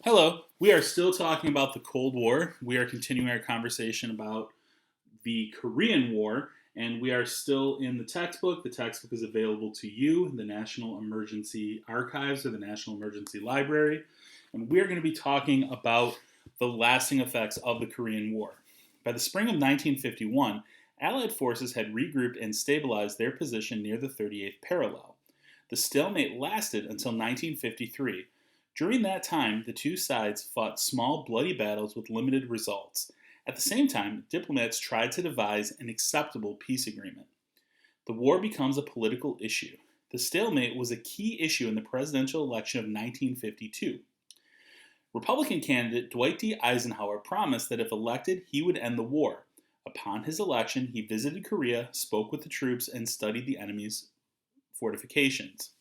Hello. We are still talking about the Cold War. We are continuing our conversation about the Korean War, and we are still in the textbook. The textbook is available to you in the National Emergency Archives or the National Emergency Library, and we are going to be talking about the lasting effects of the Korean War. By the spring of 1951, Allied forces had regrouped and stabilized their position near the 38th parallel. The stalemate lasted until 1953. During that time, the two sides fought small, bloody battles with limited results. At the same time, diplomats tried to devise an acceptable peace agreement. The war becomes a political issue. The stalemate was a key issue in the presidential election of 1952. Republican candidate Dwight D. Eisenhower promised that if elected, he would end the war. Upon his election, he visited Korea, spoke with the troops, and studied the enemy's fortifications.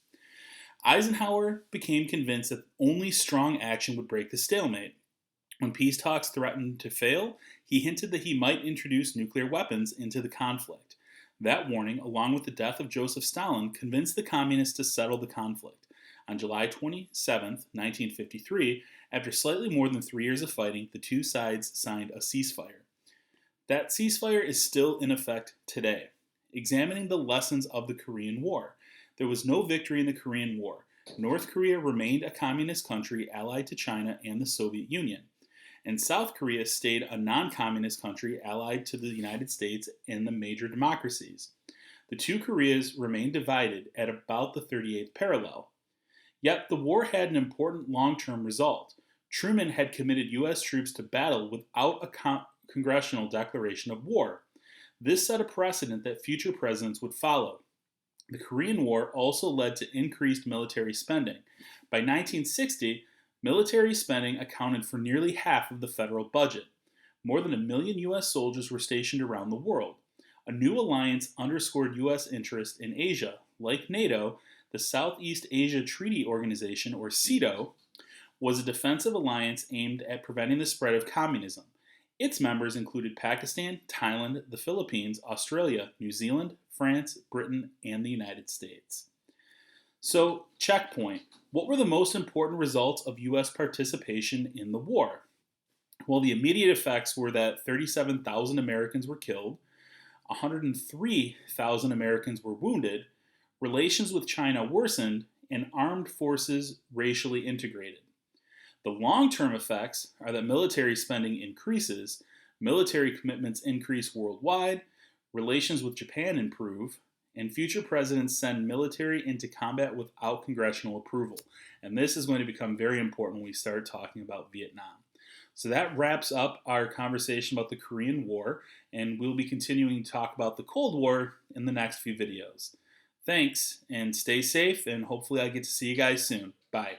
Eisenhower became convinced that only strong action would break the stalemate. When peace talks threatened to fail, he hinted that he might introduce nuclear weapons into the conflict. That warning, along with the death of Joseph Stalin, convinced the communists to settle the conflict. On July 27, 1953, after slightly more than 3 years of fighting, the two sides signed a ceasefire. That ceasefire is still in effect today. Examining the lessons of the Korean War, there was no victory in the Korean War. North Korea remained a communist country allied to China and the Soviet Union, and South Korea stayed a non communist country allied to the United States and the major democracies. The two Koreas remained divided at about the 38th parallel. Yet the war had an important long term result. Truman had committed U.S. troops to battle without a congressional declaration of war. This set a precedent that future presidents would follow. The Korean War also led to increased military spending. By 1960, military spending accounted for nearly half of the federal budget. More than 1 million U.S. soldiers were stationed around the world. A new alliance underscored U.S. interest in Asia. Like NATO, the Southeast Asia Treaty Organization, or SEATO, was a defensive alliance aimed at preventing the spread of communism. Its members included Pakistan, Thailand, the Philippines, Australia, New Zealand, France, Britain, and the United States. So, checkpoint. What were the most important results of U.S. participation in the war? Well, the immediate effects were that 37,000 Americans were killed, 103,000 Americans were wounded, relations with China worsened, and armed forces racially integrated. The long term effects are that military spending increases, military commitments increase worldwide, relations with Japan improve, and future presidents send military into combat without congressional approval. And this is going to become very important when we start talking about Vietnam. So that wraps up our conversation about the Korean War, and we'll be continuing to talk about the Cold War in the next few videos. Thanks, and stay safe, and hopefully I get to see you guys soon. Bye.